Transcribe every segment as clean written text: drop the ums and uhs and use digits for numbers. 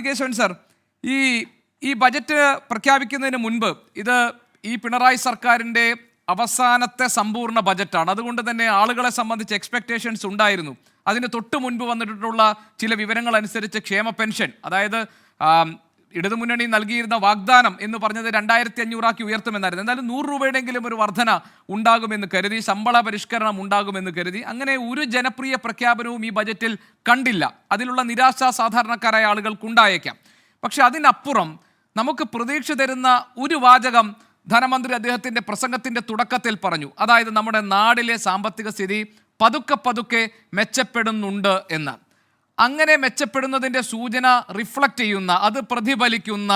Adikesavan sir, ഈ ഈ budget പ്രഖ്യാപിക്കുന്നതിന് മുൻപ് ഇത് ഈ പിണറായി സർക്കാരിൻ്റെ അവസാനത്തെ സമ്പൂർണ്ണ ബജറ്റാണ്. അതുകൊണ്ട് തന്നെ ആളുകളെ സംബന്ധിച്ച് എക്സ്പെക്റ്റേഷൻസ് ഉണ്ടായിരുന്നു. അതിന് തൊട്ട് മുൻപ് വന്നിട്ടുള്ള ചില വിവരങ്ങൾ അനുസരിച്ച് ക്ഷേമ പെൻഷൻ, അതായത് ഇടതുമുന്നണി നൽകിയിരുന്ന വാഗ്ദാനം എന്ന് പറഞ്ഞത് 2500 ഉയർത്തുമെന്നായിരുന്നു. എന്തായാലും 100 രൂപയുടെയെങ്കിലും ഒരു വർധന ഉണ്ടാകുമെന്ന് കരുതി, ശമ്പള പരിഷ്കരണം ഉണ്ടാകുമെന്ന് കരുതി. അങ്ങനെ ഒരു ജനപ്രിയ പ്രഖ്യാപനവും ഈ ബജറ്റിൽ കണ്ടില്ല. അതിലുള്ള നിരാശ സാധാരണക്കാരായ ആളുകൾക്കുണ്ടായേക്കാം. പക്ഷെ അതിനപ്പുറം നമുക്ക് പ്രതീക്ഷ തരുന്ന ഒരു വാചകം ധനമന്ത്രി അദ്ദേഹത്തിൻ്റെ പ്രസംഗത്തിൻ്റെ തുടക്കത്തിൽ പറഞ്ഞു. അതായത് നമ്മുടെ നാടിലെ സാമ്പത്തിക സ്ഥിതി പതുക്കെ പതുക്കെ മെച്ചപ്പെടുന്നുണ്ട് എന്ന്. അങ്ങനെ മെച്ചപ്പെടുന്നതിൻ്റെ സൂചന റിഫ്ലക്റ്റ് ചെയ്യുന്ന, അത് പ്രതിഫലിക്കുന്ന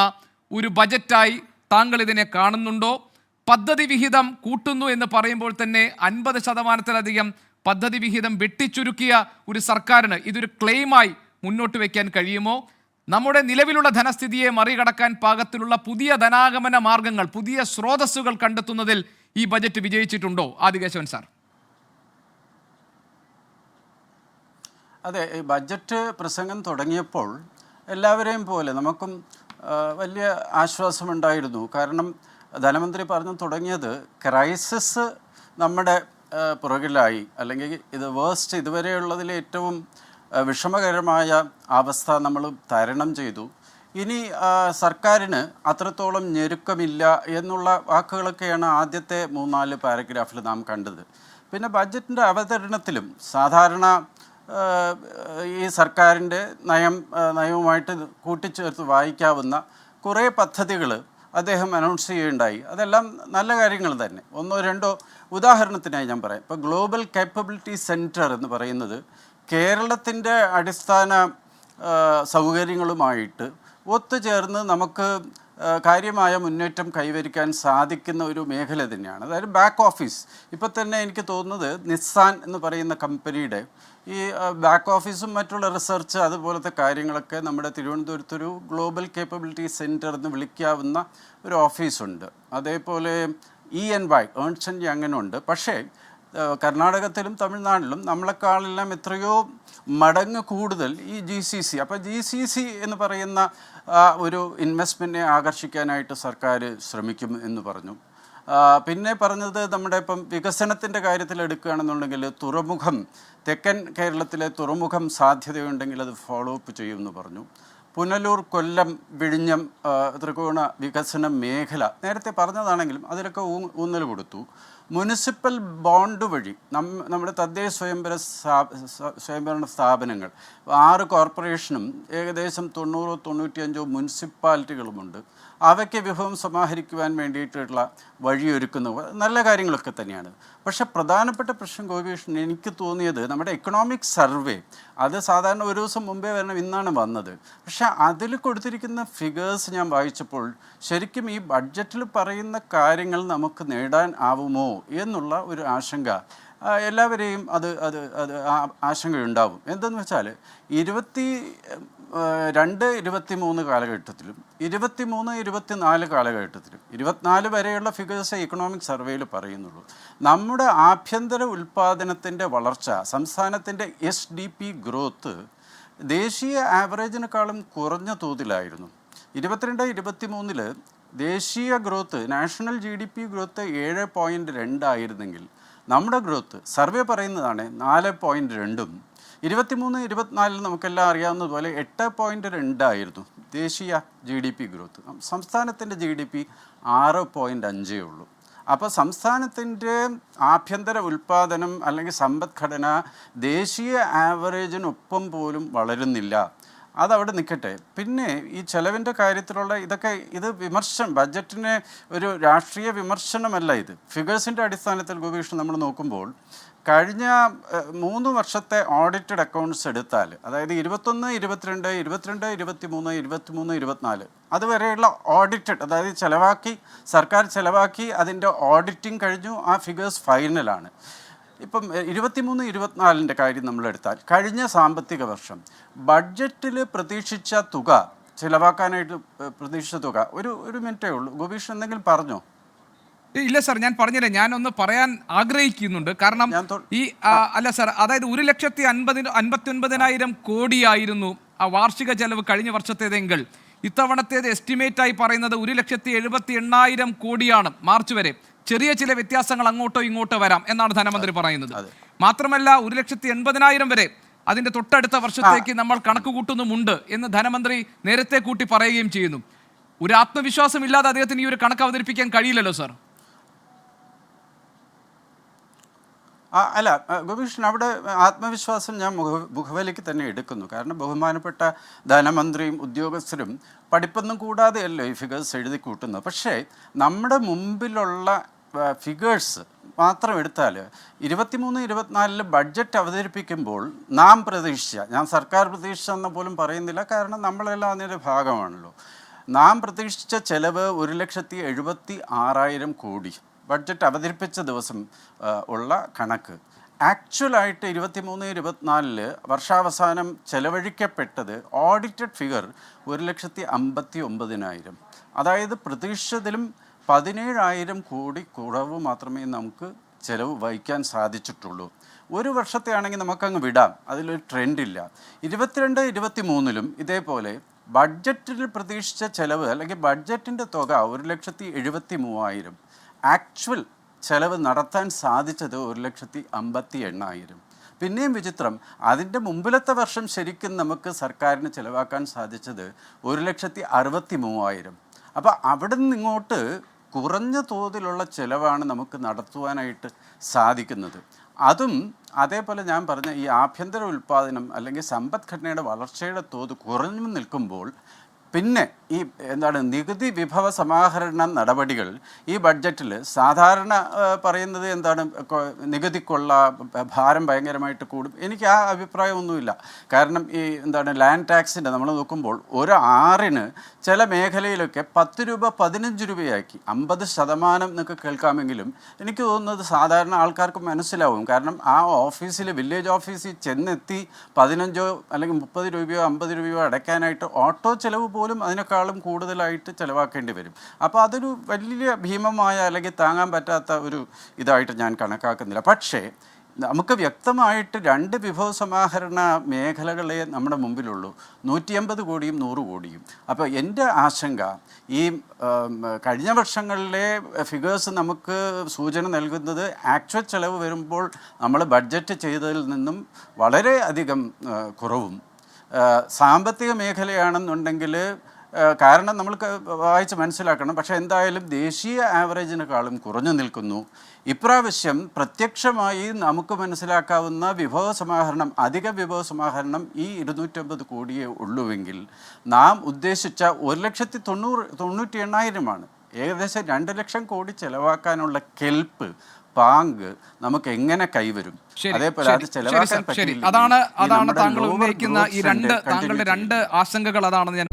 ഒരു ബജറ്റായി താങ്കൾ ഇതിനെ കാണുന്നുണ്ടോ? പദ്ധതി വിഹിതം കൂട്ടുന്നു എന്ന് പറയുമ്പോൾ തന്നെ 50% പദ്ധതി വിഹിതം വെട്ടിച്ചുരുക്കിയ ഒരു സർക്കാരിന് ഇതൊരു ക്ലെയിമായി മുന്നോട്ട് വയ്ക്കാൻ കഴിയുമോ? നമ്മുടെ നിലവിലുള്ള ധനസ്ഥിതിയെ മറികടക്കാൻ പാകത്തിലുള്ള പുതിയ ധനാഗമന മാർഗങ്ങൾ, പുതിയ സ്രോതസ്സുകൾ കണ്ടെത്തുന്നതിൽ ഈ ബജറ്റ് വിജയിച്ചിട്ടുണ്ടോ ആദികേശവൻ സാർ? അതെ, ഈ ബഡ്ജറ്റ് പ്രസംഗം തുടങ്ങിയപ്പോൾ എല്ലാവരെയും പോലെ നമുക്കും വലിയ ആശ്വാസമുണ്ടായിരുന്നു. കാരണം ധനമന്ത്രി പറഞ്ഞു തുടങ്ങിയത് ക്രൈസിസ് നമ്മുടെ പുറകിലായി, അല്ലെങ്കിൽ ഇത് വേഴ്സ്റ്റ് ഇതുവരെയുള്ളതിൽ ഏറ്റവും വിഷമകരമായ അവസ്ഥ നമ്മൾ തരണം ചെയ്തു. ഇനി സർക്കാരിന് അത്രത്തോളം ഞെരുക്കമില്ല എന്നുള്ള വാക്കുകളൊക്കെയാണ് ആദ്യത്തെ 3-4 പാരഗ്രാഫിൽ നാം കണ്ടത്. പിന്നെ ബഡ്ജറ്റിൻ്റെ അവതരണത്തിലും സാധാരണ ഈ സർക്കാരിൻ്റെ നയവുമായിട്ട് കൂട്ടിച്ചേർത്ത് വായിക്കാവുന്ന കുറേ പദ്ധതികൾ അദ്ദേഹം അനൗൺസ് ചെയ്യുകയുണ്ടായി. അതെല്ലാം നല്ല കാര്യങ്ങൾ തന്നെ. 1-2 ഉദാഹരണത്തിനായി ഞാൻ പറയാം. ഇപ്പോൾ ഗ്ലോബൽ കേപ്പബിലിറ്റി സെൻറ്റർ എന്ന് പറയുന്നത് കേരളത്തിൻ്റെ അടിസ്ഥാന സൗകര്യങ്ങളുമായിട്ട് ഒത്തുചേർന്ന് നമുക്ക് കാര്യമായ മുന്നേറ്റം കൈവരിക്കാൻ സാധിക്കുന്ന ഒരു മേഖല തന്നെയാണ്. അതായത് ബാക്ക് ഓഫീസ്. ഇപ്പോൾ തന്നെ എനിക്ക് തോന്നുന്നത് നിസ്സാൻ എന്ന് പറയുന്ന കമ്പനിയുടെ ഈ ബാക്ക് ഓഫീസും മറ്റുള്ള റിസർച്ച് അതുപോലത്തെ കാര്യങ്ങളൊക്കെ നമ്മുടെ തിരുവനന്തപുരത്തൊരു ഗ്ലോബൽ കേപ്പബിലിറ്റി സെൻറ്റർ എന്ന് വിളിക്കാവുന്ന ഒരു ഓഫീസുണ്ട്. അതേപോലെ EY ഏൺസ്റ്റ് ആൻഡ് യങ് ഉണ്ട്. പക്ഷേ കർണാടകത്തിലും തമിഴ്നാട്ടിലും നമ്മളെക്കാളെല്ലാം എത്രയോ മടങ്ങ് കൂടുതൽ ഈ GCC. അപ്പോൾ GCC എന്ന് പറയുന്ന ഒരു ഇൻവെസ്റ്റ്മെൻറ്റിനെ ആകർഷിക്കാനായിട്ട് സർക്കാർ ശ്രമിക്കും എന്ന് പറഞ്ഞു. പിന്നെ പറഞ്ഞത് നമ്മുടെ ഇപ്പം വികസനത്തിൻ്റെ കാര്യത്തിൽ എടുക്കുകയാണെന്നുണ്ടെങ്കിൽ തുറമുഖം, തെക്കൻ കേരളത്തിലെ തുറമുഖം സാധ്യതയുണ്ടെങ്കിൽ അത് ഫോളോ അപ്പ് ചെയ്യുമെന്ന് പറഞ്ഞു. പുനലൂർ, കൊല്ലം, വിഴിഞ്ഞം ത്രികോണ വികസന മേഖല നേരത്തെ പറഞ്ഞതാണെങ്കിലും അതിലൊക്കെ ഊന്നൽ കൊടുത്തു. മുനിസിപ്പൽ ബോണ്ട് വഴി നമ്മുടെ തദ്ദേശ സ്വയംഭരണ സ്ഥാപനങ്ങൾ 6 കോർപ്പറേഷനും ഏകദേശം 90-95 മുനിസിപ്പാലിറ്റികളുമുണ്ട്. അവയ്ക്ക് വിഭവം സമാഹരിക്കുവാൻ വേണ്ടിയിട്ടുള്ള വഴിയൊരുക്കുന്ന നല്ല കാര്യങ്ങളൊക്കെ തന്നെയാണ്. പക്ഷേ പ്രധാനപ്പെട്ട പ്രശ്നം ഗോപികൃഷ്ണൻ എനിക്ക് തോന്നിയത് നമ്മുടെ എക്കണോമിക് സർവേ, അത് സാധാരണ ഒരു ദിവസം മുമ്പേ വരണം, ഇന്നാണ് വന്നത്. പക്ഷേ അതിൽ കൊടുത്തിരിക്കുന്ന ഫിഗേഴ്സ് ഞാൻ വായിച്ചപ്പോൾ ശരിക്കും ഈ ബഡ്ജറ്റിൽ പറയുന്ന കാര്യങ്ങൾ നമുക്ക് നേടാൻ ആവുമോ എന്നുള്ള ഒരു ആശങ്ക എല്ലാവരെയും ആശങ്കയുണ്ടാവും. എന്തെന്ന് വെച്ചാൽ 22-23 കാലഘട്ടത്തിലും 23-24 കാലഘട്ടത്തിലും 24 വരെയുള്ള ഫിഗേഴ്സ് എക്കണോമിക് സർവേയിൽ പറയുന്നുള്ളൂ. നമ്മുടെ ആഭ്യന്തര ഉൽപ്പാദനത്തിൻ്റെ വളർച്ച, സംസ്ഥാനത്തിൻ്റെ SDP ഗ്രോത്ത് ദേശീയ ആവറേജിനേക്കാളും കുറഞ്ഞ തോതിലായിരുന്നു. 22-23 ദേശീയ ഗ്രോത്ത്, നാഷണൽ GDP ഗ്രോത്ത് 7.2 ആയിരുന്നെങ്കിൽ നമ്മുടെ ഗ്രോത്ത് സർവേ പറയുന്നതാണ് 4.2. 23-24 നമുക്കെല്ലാം അറിയാവുന്നതുപോലെ 8.2 ആയിരുന്നു ദേശീയ GDP ഗ്രോത്ത്. സംസ്ഥാനത്തിൻ്റെ GDP 6.5 ഉള്ളൂ. അപ്പോൾ സംസ്ഥാനത്തിൻ്റെ ആഭ്യന്തര ഉൽപ്പാദനം അല്ലെങ്കിൽ സമ്പദ്ഘടന ദേശീയ ആവറേജിനൊപ്പം പോലും വളരുന്നില്ല. അതവിടെ നിൽക്കട്ടെ. പിന്നെ ഈ ചെലവിൻ്റെ കാര്യത്തിലുള്ള ഇത് ബഡ്ജറ്റിനെ ഒരു രാഷ്ട്രീയ വിമർശനമല്ല. ഇത് ഫിഗേഴ്സിൻ്റെ അടിസ്ഥാനത്തിൽ ഗോപികൃഷ്ണൻ നമ്മൾ നോക്കുമ്പോൾ കഴിഞ്ഞ 3 വർഷത്തെ ഓഡിറ്റഡ് അക്കൗണ്ട്സ് എടുത്താൽ, അതായത് 21-22, 22-23, 23-24 അതുവരെയുള്ള ഓഡിറ്റഡ്, അതായത് സർക്കാർ ചെലവാക്കി അതിൻ്റെ ഓഡിറ്റിംഗ് കഴിഞ്ഞു, ആ ഫിഗേഴ്സ് ഫൈനലാണ്. ഇപ്പം 23-24 കാര്യം നമ്മളെടുത്താൽ കഴിഞ്ഞ സാമ്പത്തിക വർഷം ബഡ്ജറ്റിൽ പ്രതീക്ഷിച്ച തുക, ചിലവാക്കാനായിട്ട് പ്രതീക്ഷിച്ച തുക ഒരു മിനിറ്റേ ഉള്ളൂ. ഗോപികൃഷ്ണൻ എന്തെങ്കിലും പറഞ്ഞോ? ഇല്ല സാർ, ഞാൻ പറഞ്ഞില്ല, ഞാനൊന്ന് പറയാൻ ആഗ്രഹിക്കുന്നുണ്ട്. കാരണം ഈ അല്ല സാർ, അതായത് 1,59,000 കോടിയായിരുന്നു ആ വാർഷിക ചെലവ് കഴിഞ്ഞ വർഷത്തേതെങ്കിൽ ഇത്തവണത്തേത് എസ്റ്റിമേറ്റായി പറയുന്നത് 1,78,800 കോടിയാണ് മാർച്ച് വരെ. ചെറിയ ചില വ്യത്യാസങ്ങൾ അങ്ങോട്ടോ ഇങ്ങോട്ടോ വരാം എന്നാണ് ധനമന്ത്രി പറയുന്നത്. മാത്രമല്ല 1,80,000 വരെ അതിന്റെ തൊട്ടടുത്ത വർഷത്തേക്ക് നമ്മൾ കണക്ക് കൂട്ടുന്നുമുണ്ട് എന്ന് ധനമന്ത്രി നേരത്തെ കൂട്ടി പറയുകയും ചെയ്യുന്നു. ഒരു ആത്മവിശ്വാസം ഇല്ലാതെ അദ്ദേഹത്തിന് ഈ ഒരു കണക്ക് അവതരിപ്പിക്കാൻ കഴിയില്ലല്ലോ സർ. അല്ല ഗോപികൃഷ്ണൻ, അവിടെ ആത്മവിശ്വാസം ഞാൻ മുഖവിലേക്ക് തന്നെ എടുക്കുന്നു. കാരണം ബഹുമാനപ്പെട്ട ധനമന്ത്രിയും ഉദ്യോഗസ്ഥരും പഠിപ്പൊന്നും കൂടാതെയല്ലോ ഈ ഫിഗേഴ്സ് എഴുതി കൂട്ടുന്നത്. പക്ഷേ നമ്മുടെ മുമ്പിലുള്ള ഫിഗേഴ്സ് മാത്രം എടുത്താൽ 23-24 ബഡ്ജറ്റ് അവതരിപ്പിക്കുമ്പോൾ നാം പ്രതീക്ഷിച്ച, ഞാൻ സർക്കാർ പ്രതീക്ഷിച്ച എന്ന് പോലും പറയുന്നില്ല, കാരണം നമ്മളെല്ലാം അതിൻ്റെ ഭാഗമാണല്ലോ, നാം പ്രതീക്ഷിച്ച ചെലവ് 1,76,000 കോടി ബഡ്ജറ്റ് അവതരിപ്പിച്ച ദിവസം ഉള്ള കണക്ക്. ആക്ച്വലായിട്ട് 23-24 വർഷാവസാനം ചെലവഴിക്കപ്പെട്ടത് ഓഡിറ്റഡ് ഫിഗർ 1,59,000. അതായത് പ്രതീക്ഷിച്ചതിലും 17,000 കോടി കുറവ് മാത്രമേ നമുക്ക് ചിലവ് വഹിക്കാൻ സാധിച്ചിട്ടുള്ളൂ. ഒരു വർഷത്തെ ആണെങ്കിൽ നമുക്കങ്ങ് വിടാം, അതിലൊരു ട്രെൻഡില്ല. 22-23 ഇതേപോലെ ബഡ്ജറ്റിൽ പ്രതീക്ഷിച്ച ചിലവ് അല്ലെങ്കിൽ ബഡ്ജറ്റിൻ്റെ തുക 1,73,000. ആക്ച്വൽ ചെലവ് നടത്താൻ സാധിച്ചത് 1,58,000. പിന്നെയും വിചിത്രം, അതിൻ്റെ മുമ്പിലത്തെ വർഷം ശരിക്കും നമുക്ക് സർക്കാരിന് ചിലവാക്കാൻ സാധിച്ചത് 1,63,000. അപ്പോൾ അവിടെ നിന്ന് ഇങ്ങോട്ട് കുറഞ്ഞ തോതിലുള്ള ചിലവാണ് നമുക്ക് നടത്തുവാനായിട്ട് സാധിക്കുന്നത്. അതും അതേപോലെ ഞാൻ പറഞ്ഞ ഈ ആഭ്യന്തര ഉൽപ്പാദനം അല്ലെങ്കിൽ സമ്പദ്ഘടനയുടെ വളർച്ചയുടെ തോത് കുറഞ്ഞു നിൽക്കുമ്പോൾ പിന്നെ ഈ നികുതി വിഭവ സമാഹരണ നടപടികൾ ഈ ബഡ്ജറ്റിൽ സാധാരണ പറയുന്നത് നികുതിക്കുള്ള ഭാരം ഭയങ്കരമായിട്ട് കൂടും. എനിക്ക് ആ അഭിപ്രായമൊന്നുമില്ല. കാരണം ഈ ലാൻഡ് ടാക്സിൻ്റെ നമ്മൾ നോക്കുമ്പോൾ ഒരു ആറിന് ചില മേഖലയിലൊക്കെ 10 രൂപ 15 രൂപയാക്കി, 50% എന്നൊക്കെ കേൾക്കാമെങ്കിലും എനിക്ക് തോന്നുന്നത് സാധാരണ ആൾക്കാർക്ക് മനസ്സിലാവും. കാരണം ആ ഓഫീസിൽ, വില്ലേജ് ഓഫീസിൽ ചെന്നെത്തി 15 അല്ലെങ്കിൽ 30 രൂപയോ 50 രൂപയോ അടയ്ക്കാനായിട്ട് ഓട്ടോ ചിലവ് പോലും അതിനേക്കാളും കൂടുതലായിട്ട് ചിലവാക്കേണ്ടി വരും. അപ്പോൾ അതൊരു വലിയ ഭീമമായ അല്ലെങ്കിൽ താങ്ങാൻ പറ്റാത്ത ഒരു ഇതായിട്ട് ഞാൻ കണക്കാക്കുന്നില്ല. പക്ഷേ നമുക്ക് വ്യക്തമായിട്ട് 2 വിഭവ സമാഹരണ മേഖലകളെ നമ്മുടെ മുമ്പിലുള്ളൂ, 150 കോടിയും 100 കോടിയും. അപ്പോൾ എൻ്റെ ആശങ്ക ഈ കഴിഞ്ഞ വർഷങ്ങളിലെ ഫിഗേഴ്സ് നമുക്ക് സൂചന നൽകുന്നത് ആക്ച്വൽ ചെലവ് വരുമ്പോൾ നമ്മൾ ബഡ്ജറ്റ് ചെയ്തതിൽ നിന്നും വളരെ അധികം കുറവും. സാമ്പത്തിക മേഖലയാണെന്നുണ്ടെങ്കിൽ കാരണം നമ്മൾ വായിച്ച് മനസ്സിലാക്കണം, പക്ഷേ എന്തായാലും ദേശീയ ആവറേജിനേക്കാളും കുറഞ്ഞു നിൽക്കുന്നു. ഇപ്രാവശ്യം പ്രത്യക്ഷമായി നമുക്ക് മനസ്സിലാക്കാവുന്ന വിഭവ സമാഹരണം, അധിക വിഭവ സമാഹരണം ഈ 250 കോടിയേ ഉള്ളുവെങ്കിൽ നാം ഉദ്ദേശിച്ച 1,98,000 ഏകദേശം 2 ലക്ഷം കോടി ചെലവാക്കാനുള്ള കെൽപ്പ് പാങ്ക് നമുക്ക് എങ്ങനെ കൈവരും? അതേപോലെ അത് ചെലവാക്കാൻ പറ്റില്ല. അതാണ് താങ്കൾ ഉന്നയിക്കുന്ന ഈ താങ്കളുടെ 2 ആശങ്കകൾ. അതാണെന്ന് ഞാൻ